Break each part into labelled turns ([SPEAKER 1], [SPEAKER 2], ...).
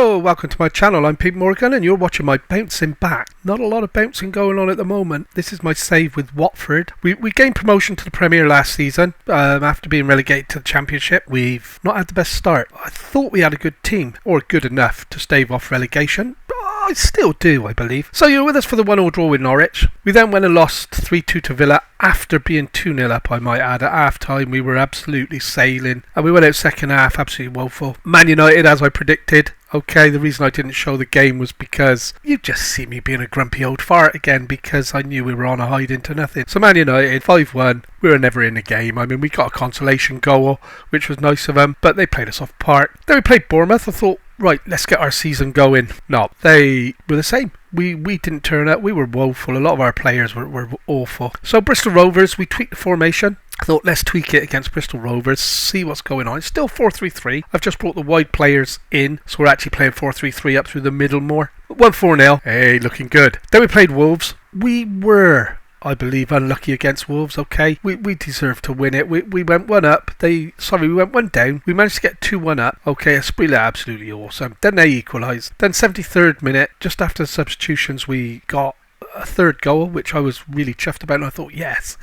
[SPEAKER 1] Hello, welcome to my channel. I'm Pete Morgan and you're watching my bouncing back. Not a lot of bouncing going on at the moment. This is my save with Watford. We gained promotion to the Premier last season after being relegated to the Championship. We've not had the best start. I thought we had a good team, or good enough to stave off relegation. I still do, I believe. So you're with us for the 1-1 draw with Norwich. We then went and lost 3-2 to Villa after being 2-0 up, I might add. At half time we were absolutely sailing and we went out second half absolutely woeful. Man United, as I predicted. Okay, the reason I didn't show the game was because you just see me being a grumpy old fart again, because I knew we were on a hide into nothing. So Man United 5-1, we were never in the game. I mean, we got a consolation goal, which was nice of them, but they played us off park. Then we played Bournemouth. I thought, right, let's get our season going. No, they were the same. We didn't turn up. We were woeful. A lot of our players were awful. So Bristol Rovers, we tweaked the formation. I thought, let's tweak it against Bristol Rovers, see what's going on. It's still 4-3-3. I've just brought the wide players in, so we're actually playing 4-3-3 up through the middle more. 1-4-0. Hey, looking good. Then we played Wolves. We were, I believe, unlucky against Wolves. Okay, we deserved to win it. We went one up. We went one down. We managed to get 2-1 up. Okay, Esprilla absolutely awesome. Then they equalised. Then 73rd minute, just after the substitutions, we got a third goal, which I was really chuffed about, and I thought, yes.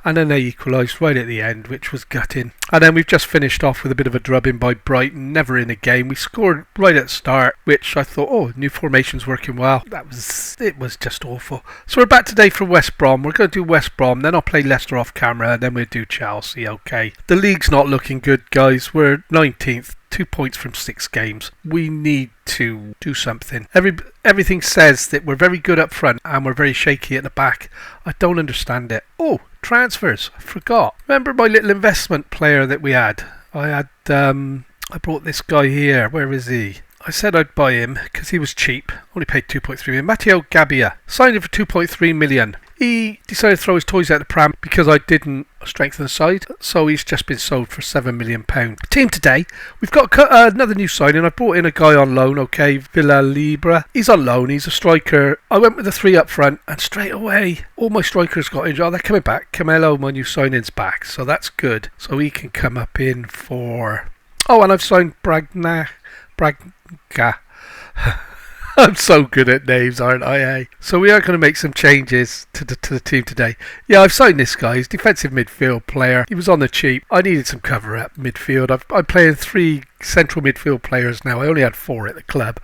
[SPEAKER 1] And then they equalised right at the end, which was gutting. And then we've just finished off with a bit of a drubbing by Brighton, never in a game. We scored right at the start, which I thought, oh, new formation's working well. It was just awful. So we're back today for West Brom. We're going to do West Brom, then I'll play Leicester off camera, and then we'll do Chelsea. Okay, the league's not looking good, guys. We're 19th. 2 points from 6 games. We need to do something. Everything says that we're very good up front and we're very shaky at the back. I don't understand it. Oh, transfers. I forgot. Remember my little investment player that we had? I brought this guy here. Where is he? I said I'd buy him because he was cheap. Only paid 2.3 million. Matteo Gabbia. Signed him for 2.3 million. He decided to throw his toys out the pram because I didn't strengthen the side. So he's just been sold for £7 million. Team today, we've got another new signing. I brought in a guy on loan, okay, Villa Libra. He's on loan, he's a striker. I went with the 3 up front and straight away all my strikers got injured. Oh, they're coming back. Camelo, my new signing's back. So that's good. So he can come up in for... Oh, and I've signed Braga. I'm so good at names, aren't I? Eh? So we are going to make some changes to the team today. Yeah, I've signed this guy. He's a defensive midfield player. He was on the cheap. I needed some cover at midfield. I'm playing 3 central midfield players now. I only had 4 at the club.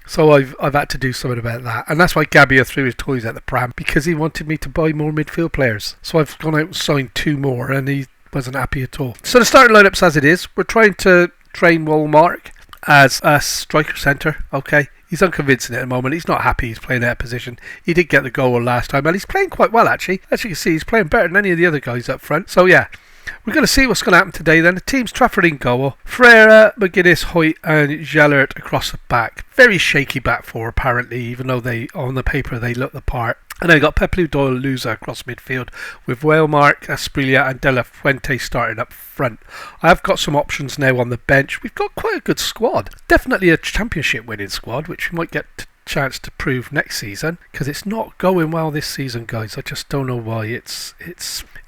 [SPEAKER 1] So I've had to do something about that. And that's why Gabbia threw his toys at the pram, because he wanted me to buy more midfield players. So I've gone out and signed 2 more, and he wasn't happy at all. So the starting lineups as it is, we're trying to train Walmark as a striker centre. Okay, he's unconvincing at the moment. He's not happy he's playing out of position. He did get the goal last time, and he's playing quite well actually. As you can see, he's playing better than any of the other guys up front. So yeah, we're going to see what's going to happen today then. The team's Trafford in goal, Ferreira, McGuinness, Hoyt and Jalert across the back. Very shaky back 4 apparently, even though on the paper they look the part. And then we've got Pepelu, Doyle, Luza across midfield with Walemark, Asprilla and De La Fuente starting up front. I have got some options now on the bench. We've got quite a good squad. Definitely a championship winning squad, which we might get a chance to prove next season, because it's not going well this season, guys. I just don't know why. It's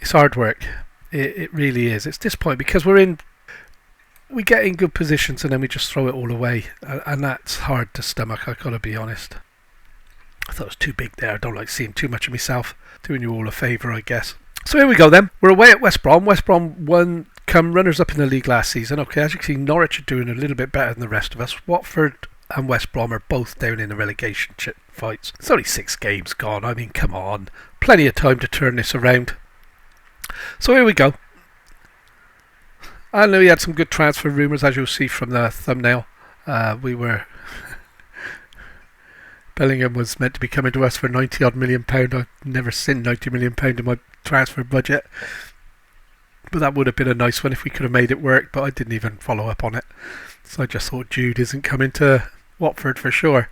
[SPEAKER 1] hard work. It really is. It's disappointing because we get in good positions and then we just throw it all away, and that's hard to stomach, I've got to be honest. I thought it was too big there. I don't like seeing too much of myself. Doing you all a favour, I guess. So here we go then. We're away at West Brom. West Brom won, come runners up in the league last season. Okay, as you can see, Norwich are doing a little bit better than the rest of us. Watford and West Brom are both down in the relegation fights. It's only 6 games gone. I mean, come on. Plenty of time to turn this around. So here we go. I know we had some good transfer rumours, as you'll see from the thumbnail. Bellingham was meant to be coming to us for £90 million. I've never seen £90 million in my transfer budget. But that would have been a nice one if we could have made it work, but I didn't even follow up on it. So I just thought Jude isn't coming to Watford for sure.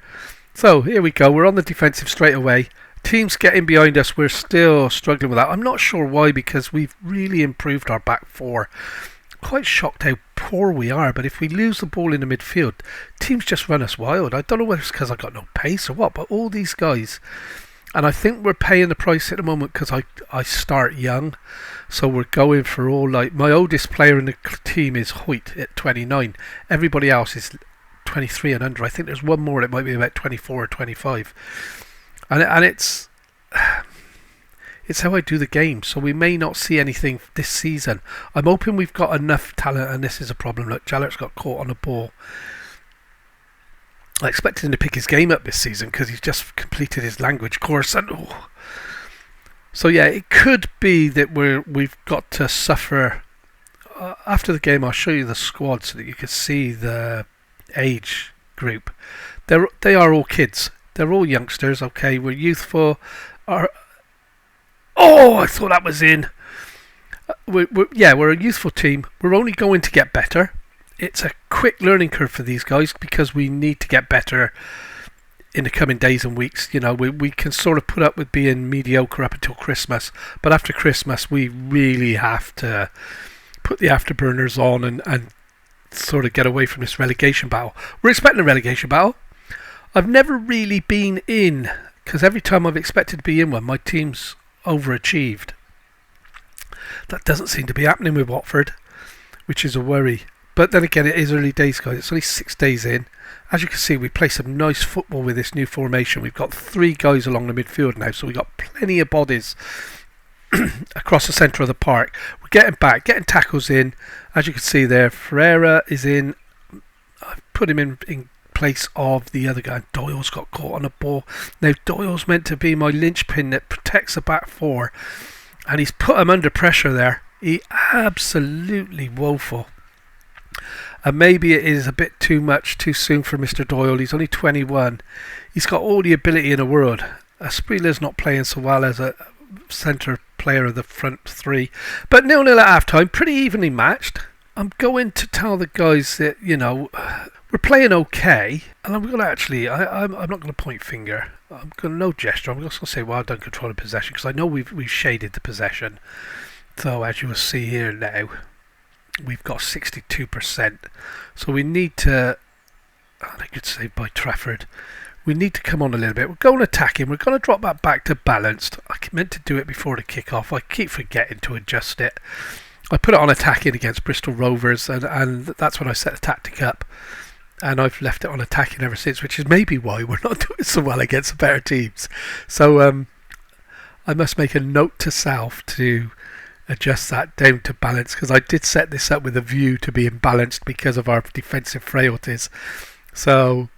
[SPEAKER 1] So here we go. We're on the defensive straight away. Teams getting behind us. We're still struggling with that. I'm not sure why, because we've really improved our back 4. Quite shocked how poor we are, but if we lose the ball in the midfield, teams just run us wild. I don't know whether it's because I've got no pace or what, but all these guys, and I think we're paying the price at the moment because I start young, so we're going for all, like, my oldest player in the team is Hoyt at 29. Everybody else is 23 and under. I think there's one more. It might be about 24 or 25. And it's how I do the game. So we may not see anything this season. I'm hoping we've got enough talent, and this is a problem. Look, Jallert's got caught on the ball. I expected him to pick his game up this season because he's just completed his language course. And so yeah, it could be that we've got to suffer. After the game, I'll show you the squad so that you can see the age group. They are all kids. They're all youngsters. Okay, we're youthful. I thought that was in. We're a youthful team. We're only going to get better. It's a quick learning curve for these guys because we need to get better in the coming days and weeks. You know, we can sort of put up with being mediocre up until Christmas, but after Christmas we really have to put the afterburners on and sort of get away from this relegation battle. We're expecting a relegation battle. I've never really been in, because every time I've expected to be in one, my team's overachieved. That doesn't seem to be happening with Watford, which is a worry. But then again, it is early days, guys. It's only 6 days in. As you can see, we play some nice football with this new formation. We've got 3 guys along the midfield now, so we've got plenty of bodies across the centre of the park. We're getting back, getting tackles in. As you can see there, Ferreira is in. I've put him in place of the other guy. Doyle's got caught on a ball. Now, Doyle's meant to be my linchpin that protects the back four, and he's put him under pressure there. He absolutely woeful. And maybe it is a bit too much too soon for Mr. Doyle. He's only 21. He's got all the ability in the world. Spreeler's not playing so well as a centre player of the front 3. But 0-0 at half time, pretty evenly matched. I'm going to tell the guys that, you know, we're playing okay. And I'm going to actually, I'm not going to point finger. I'm going to no gesture. I'm just going to say, well done controlling possession, because I know we've shaded the possession. So as you will see here now, we've got 62%. So we need to, I could say by Trafford, we need to come on a little bit. We're going attacking. We're going to drop that back to balanced. I meant to do it before the kick-off. I keep forgetting to adjust it. I put it on attacking against Bristol Rovers, and that's when I set the tactic up. And I've left it on attacking ever since, which is maybe why we're not doing so well against the better teams. So I must make a note to self to adjust that down to balance, because I did set this up with a view to being balanced because of our defensive frailties. So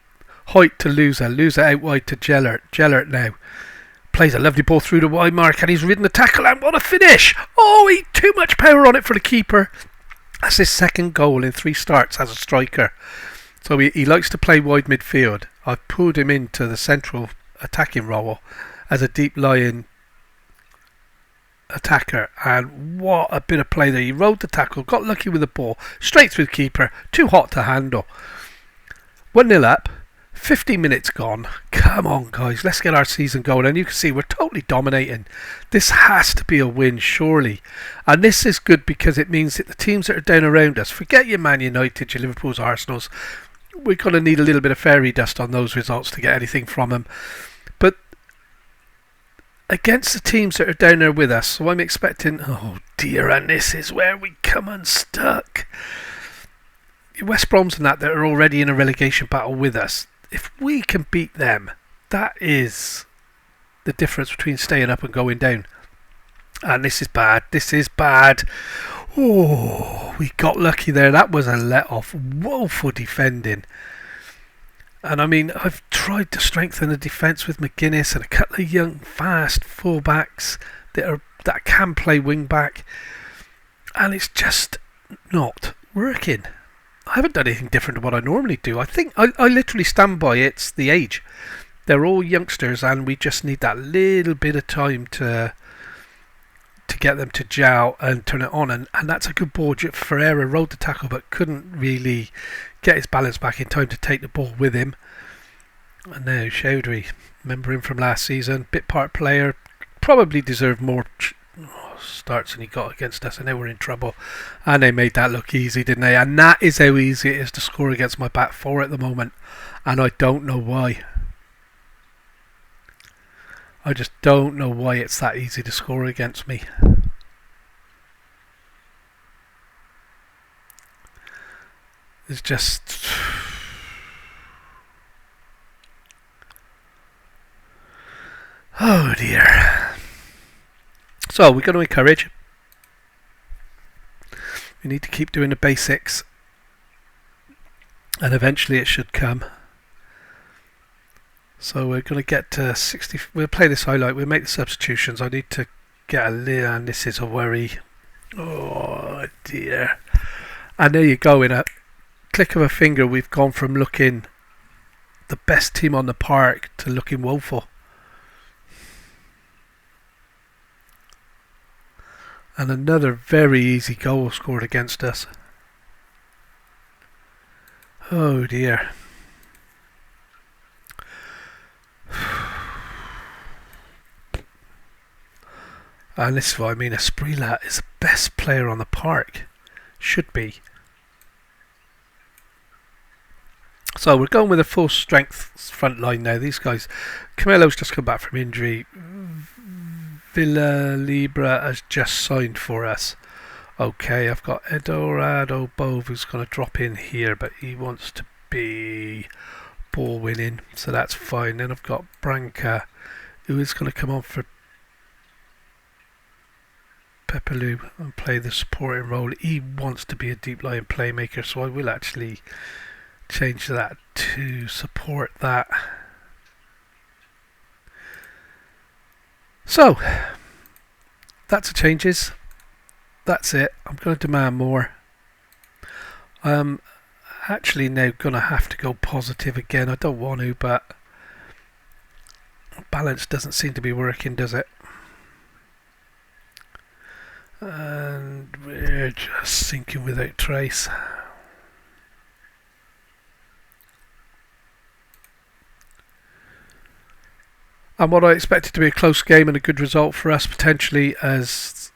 [SPEAKER 1] Hoyt to Loser out wide to Gellert now plays a lovely ball through the wide mark, and he's ridden the tackle, and what a finish! Oh, he too much power on it for the keeper. That's his second goal in 3 starts as a striker. So he likes to play wide midfield. I've pulled him into the central attacking role as a deep lying attacker, and what a bit of play there. He rode the tackle, got lucky with the ball, straight through the keeper, too hot to handle. 1-0 up, 15 minutes gone. Come on guys, let's get our season going, and you can see we're totally dominating. This has to be a win surely, and this is good because it means that the teams that are down around us, forget your Man United, your Liverpool's, Arsenal's, we're going to need a little bit of fairy dust on those results to get anything from them. But against the teams that are down there with us, so I'm expecting, oh dear, and this is where we come unstuck. West Brom's and that are already in a relegation battle with us. If we can beat them, that is the difference between staying up and going down. And this is bad. This is bad. Oh, we got lucky there. That was a let-off. Woeful defending. And I mean, I've tried to strengthen the defence with McGuinness and a couple of young, fast full-backs that can play wing-back. And it's just not working. I haven't done anything different to what I normally do. I think I literally stand by it's the age. They're all youngsters, and we just need that little bit of time to get them to gel and turn it on. And that's a good ball. Ferreira rode the tackle but couldn't really get his balance back in time to take the ball with him. And now Chowdhury, remember him from last season, bit part player, probably deserved more starts than he got against us, and they were in trouble, and they made that look easy, didn't they? And that is how easy it is to score against my back four at the moment, and I don't know why. I just don't know why it's that easy to score against me. It's just Oh dear. So we're going to encourage. We need to keep doing the basics, and eventually it should come. So we're going to get to 60. We'll play this highlight. We'll make the substitutions. I need to get a lid, and this is a worry. Oh dear. And there you go. In a click of a finger, we've gone from looking the best team on the park to looking woeful. And another very easy goal scored against us. Oh dear. And this is what I mean, Esprilat is the best player on the park. Should be. So we're going with a full strength front line now. These guys, Camelo's just come back from injury. Villa Libra has just signed for us. Okay, I've got Edorado Bove who's going to drop in here, but he wants to be ball winning, so that's fine. Then I've got Branca who is going to come on for Pepelu and play the supporting role. He wants to be a deep line playmaker, so I will actually change that to support that. So that's the changes. That's it. I'm going to demand more. I'm actually now going to have to go positive again. I don't want to, but balance doesn't seem to be working, does it? And we're just sinking without trace. And what I expected to be a close game and a good result for us potentially has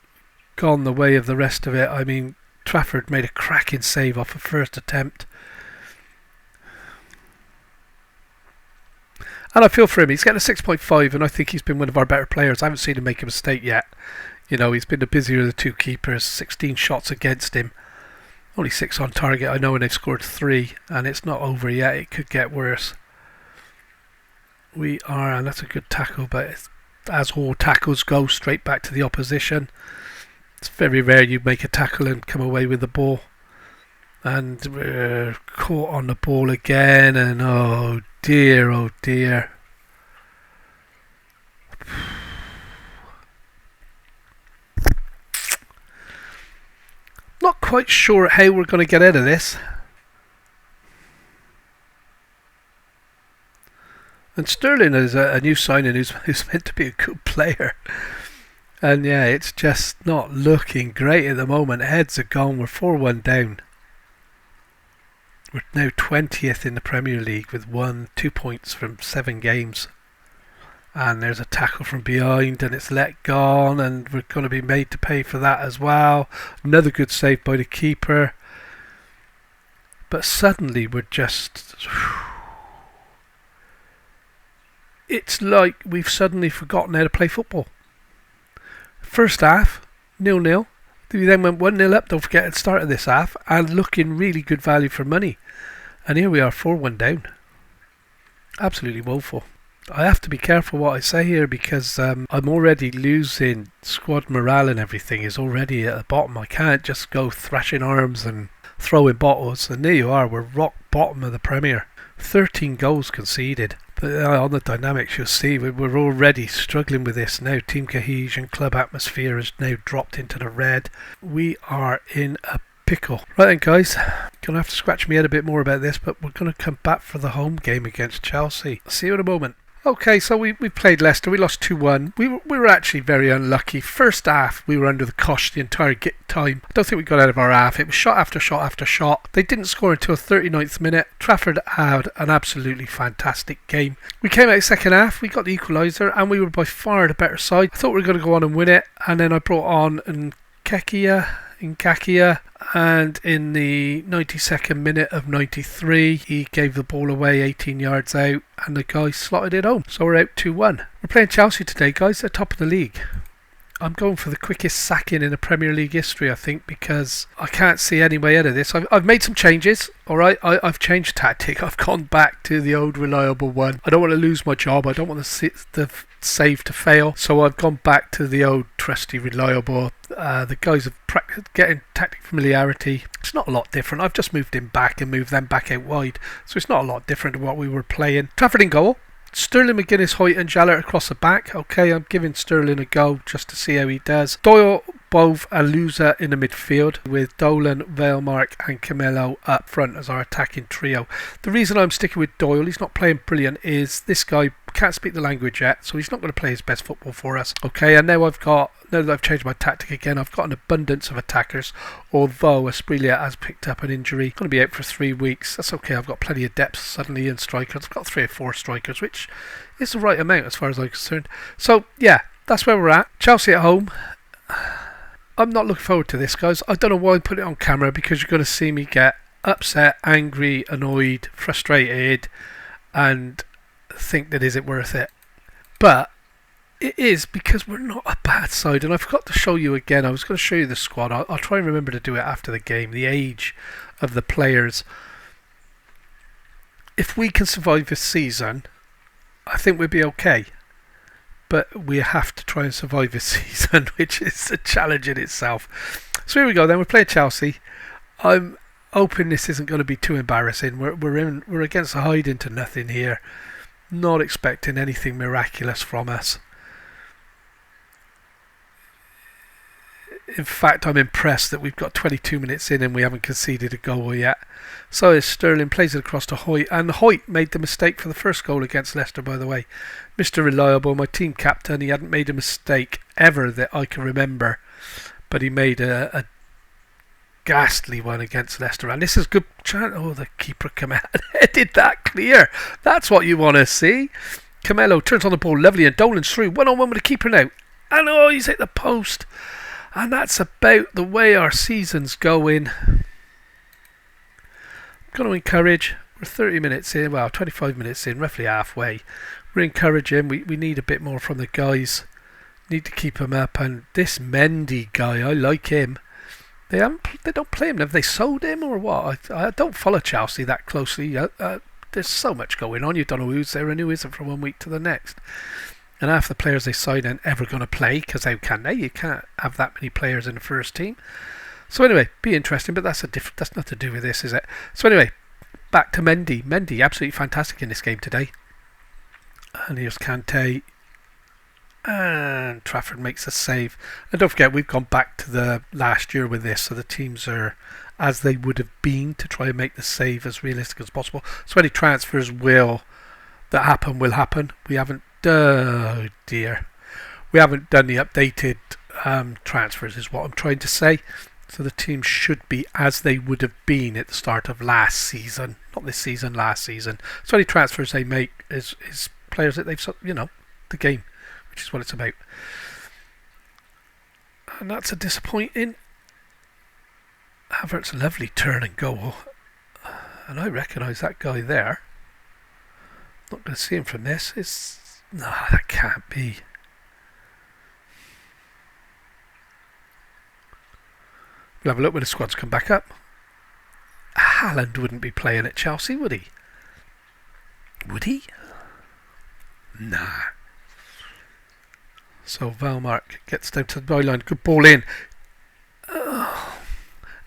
[SPEAKER 1] gone the way of the rest of it. I mean, Trafford made a cracking save off a first attempt. And I feel for him. He's getting a 6.5 and I think he's been one of our better players. I haven't seen him make a mistake yet. You know, he's been the busier of the two keepers. 16 shots against him. Only 6 on target, I know, and they've scored 3. And it's not over yet. It could get worse. We are, and that's a good tackle, but as all tackles go, straight back to the opposition. It's very rare you make a tackle and come away with the ball. And we're caught on the ball again, and oh dear, oh dear. Not quite sure how we're going to get out of this. And Sterling is a new signing who's meant to be a good player. And yeah, it's just not looking great at the moment. Heads are gone. We're 4-1 down. We're now 20th in the Premier League with 2 points from 7 games. And there's a tackle from behind and it's let gone and we're going to be made to pay for that as well. Another good save by the keeper. But suddenly we're just... It's like we've suddenly forgotten how to play football. First half, 0-0. We then went 1-0 up, don't forget, at the start of this half, and looking really good value for money. And here we are, 4-1 down. Absolutely woeful. I have to be careful what I say here because I'm already losing squad morale and everything is already at the bottom. I can't just go thrashing arms and throwing bottles. And there you are, we're rock bottom of the Premier. 13 goals conceded. But on the dynamics you'll see we're already struggling with this now. Team cohesion, club atmosphere has now dropped into the red. We are in a pickle. Right then guys, gonna have to scratch my head a bit more about this, but we're gonna come back for the home game against Chelsea. See you in a moment. Okay, so we played Leicester. We lost 2-1. We were actually very unlucky. First half, we were under the cosh the entire time. I don't think we got out of our half. It was shot after shot after shot. They didn't score until 39th minute. Trafford had an absolutely fantastic game. We came out second half. We got the equaliser, and we were by far the better side. I thought we were going to go on and win it, and then I brought on Nketiah, and in the 92nd minute of 93 he gave the ball away 18 yards out and the guy slotted it home. So we're out 2-1. We're playing Chelsea today, guys. They're top of the league. I'm going for the quickest sacking in the Premier League history, I think, because I can't see any way out of this. I've made some changes, all right? I've changed tactic. I've gone back to the old reliable one. I don't want to lose my job. I don't want the save to fail. So I've gone back to the old trusty reliable. The guys are getting tactic familiarity. It's not a lot different. I've just moved him back and moved them back out wide. So it's not a lot different to what we were playing. Trafford in goal. Sterling, McGuinness, Hoyt and Jallert across the back. Okay, I'm giving Sterling a go just to see how he does. Doyle, Bove and Louza in the midfield with Dolan, Valemark and Camelo up front as our attacking trio. The reason I'm sticking with Doyle, he's not playing brilliant, is this guy can't speak the language yet, so he's not going to play his best football for us. Okay, and now that I've changed my tactic again, I've got an abundance of attackers, although Asprilla has picked up an injury. Going to be out for 3 weeks. That's okay, I've got plenty of depth suddenly in strikers. I've got 3 or 4 strikers, which is the right amount as far as I'm concerned. So, yeah, that's where we're at. Chelsea at home. I'm not looking forward to this, guys. I don't know why I put it on camera, because you're going to see me get upset, angry, annoyed, frustrated, and think that is it worth it. But it is, because we're not a bad side, and I forgot to show you again. I was going to show you the squad. I'll try and remember to do it after the game. The age of the players. If we can survive this season, I think we'll be okay. But we have to try and survive this season, which is a challenge in itself. So here we go then. We're playing Chelsea. I'm hoping this isn't going to be too embarrassing. We're against a hide into nothing here. Not expecting anything miraculous from us. In fact, I'm impressed that we've got 22 minutes in and we haven't conceded a goal yet. So as Sterling plays it across to Hoyt, and Hoyt made the mistake for the first goal against Leicester, by the way. Mr. Reliable, my team captain, he hadn't made a mistake ever that I can remember, but he made a ghastly one against Leicester, and this is good chance. Oh, the keeper come out and headed that clear. That's what you want to see. Camelo turns on the ball, lovely, and Dolan's through, 1-on-1 with the keeper now, and oh, he's hit the post. And that's about the way our season's going. I'm going to encourage. We're 30 minutes in, well, 25 minutes in, roughly halfway. We're encouraging. We need a bit more from the guys. Need to keep him up. And this Mendy guy, I like him. They don't play him. Have they sold him or what? I don't follow Chelsea that closely. There's so much going on. You don't know who's there and who isn't from one week to the next. And half the players they sign aren't ever going to play, because how can they? You can't have that many players in the first team. So anyway, be interesting, but that's nothing to do with this, is it? So anyway, back to Mendy. Mendy, absolutely fantastic in this game today. And here's Kante. And Trafford makes a save. And don't forget, we've gone back to the last year with this, so the teams are as they would have been to try and make the save as realistic as possible. So any transfers will happen. We haven't oh dear. We haven't done the updated transfers, is what I'm trying to say. So the team should be as they would have been at the start of last season. Not this season, last season. So any transfers they make is players that they've, the game, which is what it's about. And that's a disappointing. Havertz's a lovely turn and goal. And I recognise that guy there. Not going to see him from this. No, that can't be. We'll have a look when the squads come back up. Haaland wouldn't be playing at Chelsea, would he? Would he? Nah. So Valmark gets down to the byline. Good ball in. Oh.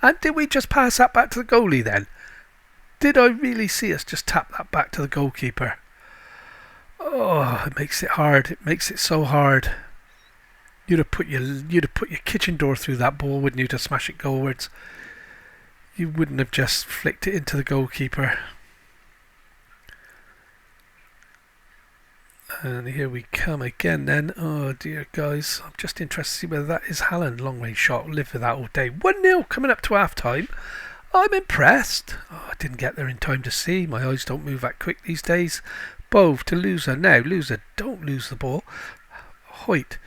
[SPEAKER 1] And did we just pass that back to the goalie then? Did I really see us just tap that back to the goalkeeper? Oh, it makes it hard. It makes it so hard. You'd have put your kitchen door through that ball, wouldn't you, to smash it goalwards? You wouldn't have just flicked it into the goalkeeper. And here we come again then. Oh dear, guys. I'm just interested to see whether that is Haaland. Long range shot. We'll live with that all day. 1-0 coming up to half time. I'm impressed. Oh, I didn't get there in time to see. My eyes don't move that quick these days. Bove to Louza. Now, Louza, don't lose the ball. Hoyt.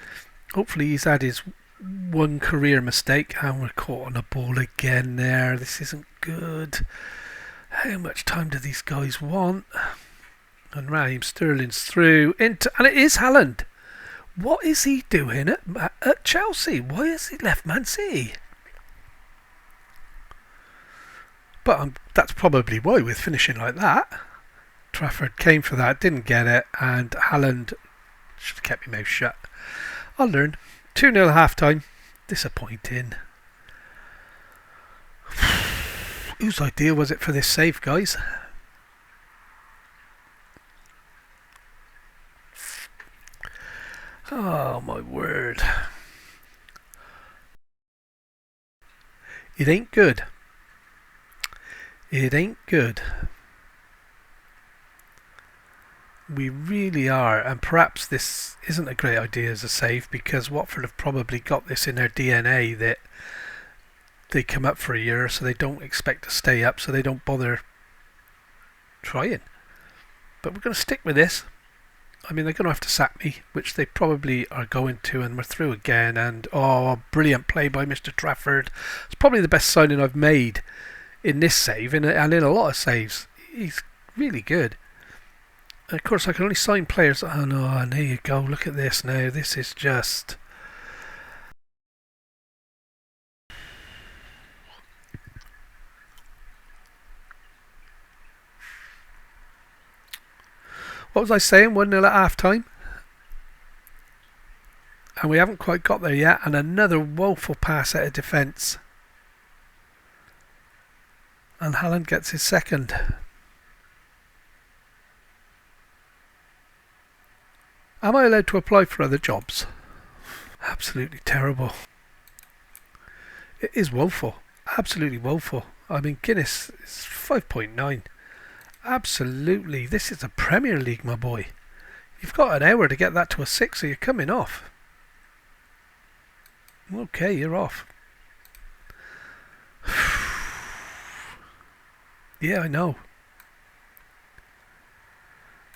[SPEAKER 1] Hopefully he's had his one career mistake. And we're caught on the ball again there. This isn't good. How much time do these guys want? And Raheem Sterling's through. And it is Haaland. What is he doing at Chelsea? Why has he left Man City? But that's probably why, with finishing like that. Trafford came for that, didn't get it, and Haaland should have kept my mouth shut. I'll learn. 2-0 half time. Disappointing. Whose idea was it for this save, guys? Oh my word. It ain't good. It ain't good. We really are, and perhaps this isn't a great idea as a save, because Watford have probably got this in their DNA that they come up for a year, so they don't expect to stay up, so they don't bother trying. But we're going to stick with this. I mean, they're going to have to sack me, which they probably are going to, and we're through again. And brilliant play by Mr. Trafford. It's probably the best signing I've made in this save, and in a lot of saves. He's really good. And of course, I can only sign players. Oh no, and there you go. Look at this now. This is just... What was I saying? 1-0 at half time. And we haven't quite got there yet. And another woeful pass out of defence. And Haaland gets his second. Am I allowed to apply for other jobs? Absolutely terrible. It is woeful. Absolutely woeful. I mean, Guinness is 5.9. Absolutely. This is a Premier League, my boy. You've got an hour to get that to a 6, so you're coming off. Okay, you're off. Yeah, I know.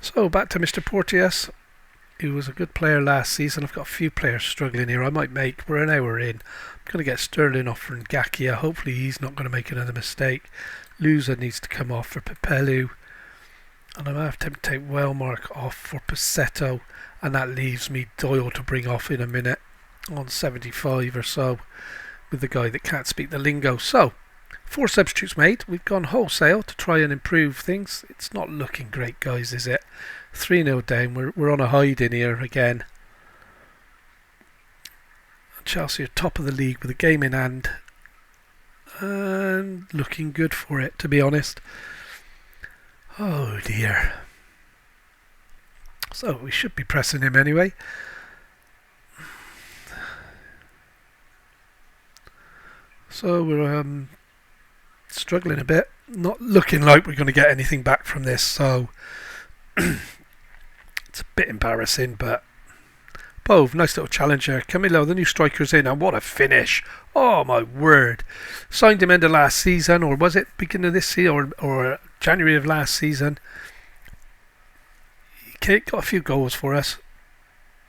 [SPEAKER 1] So, back to Mr. Porteous. He was a good player last season. I've got a few players struggling here. We're an hour in. I'm going to get Sterling off for Ngakia. Hopefully he's not going to make another mistake. Lusa needs to come off for Pepelu. And I'm going to have to take Wellmark off for Passetto. And that leaves me Doyle to bring off in a minute on 75 or so with the guy that can't speak the lingo. So, 4 substitutes made. We've gone wholesale to try and improve things. It's not looking great, guys, is it? 3-0 down. We're on a hide in here again. Chelsea are top of the league with a game in hand. And looking good for it, to be honest. Oh dear. So we should be pressing him anyway. So we're struggling a bit. Not looking like we're going to get anything back from this. So it's a bit embarrassing, but Bove, nice little challenger. Camilo, the new striker's in, and what a finish. Oh my word. Signed him end of last season, or was it beginning of this season, or January of last season. He got a few goals for us.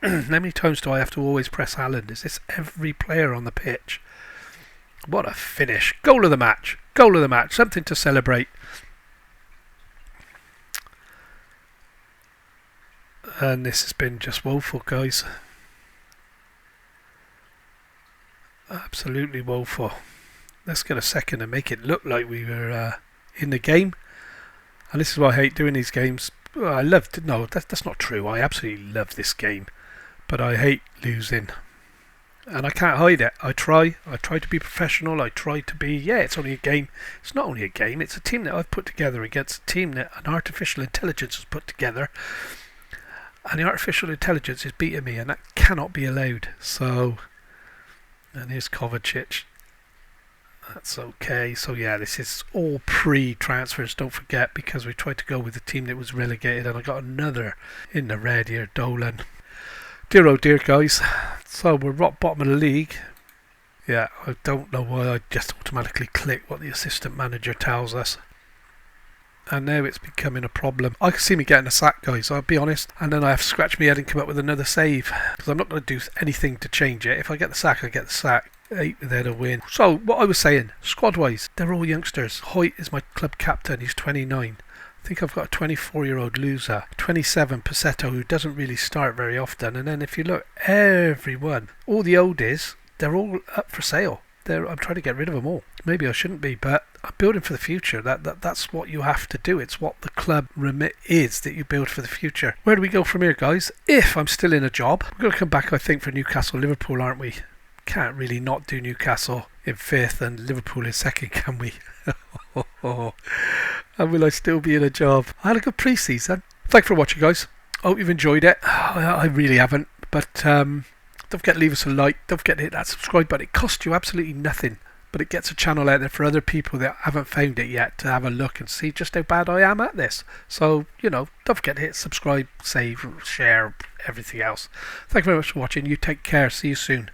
[SPEAKER 1] How many times do I have to always press Haaland? Is this every player on the pitch? What a finish. Goal of the match. Goal of the match. Something to celebrate. And this has been just woeful, guys. Absolutely woeful. Let's get a second and make it look like we were in the game. And this is why I hate doing these games. That's not true. I absolutely love this game. But I hate losing. And I can't hide it. I try to be professional. I try to be, it's only a game. It's not only a game. It's a team that I've put together against a team that an artificial intelligence has put together. And the artificial intelligence is beating me, and that cannot be allowed. So, and here's Kovacic. That's okay. So yeah, this is all pre-transfers, don't forget, because we tried to go with the team that was relegated, and I got another in the red here, Dolan. Dear oh dear, guys. So we're rock bottom of the league. Yeah, I don't know why I just automatically click what the assistant manager tells us. And now it's becoming a problem. I can see me getting a sack, guys, I'll be honest. And then I have to scratch my head and come up with another save. Because I'm not going to do anything to change it. If I get the sack, I get the sack. 8 without a win. So, what I was saying, squad-wise, they're all youngsters. Hoyt is my club captain, he's 29. I think I've got a 24-year-old loser, 27 Passetto, who doesn't really start very often. And then if you look, everyone, all the oldies, they're all up for sale. I'm trying to get rid of them all. Maybe I shouldn't be, but I'm building for the future. That's what you have to do. It's what the club remit is, that you build for the future. Where do we go from here, guys? If I'm still in a job, we're going to come back, I think, for Newcastle, Liverpool, aren't we? Can't really not do Newcastle in 5th and Liverpool in 2nd, can we? And will I still be in a job? I had a good pre-season. Thanks for watching, guys. Hope you've enjoyed it. I really haven't, but don't forget to leave us a like. Don't forget to hit that subscribe button. It costs you absolutely nothing, but it gets a channel out there for other people that haven't found it yet to have a look and see just how bad I am at this. So, don't forget to hit subscribe, save, share, everything else. Thank you very much for watching. You take care. See you soon.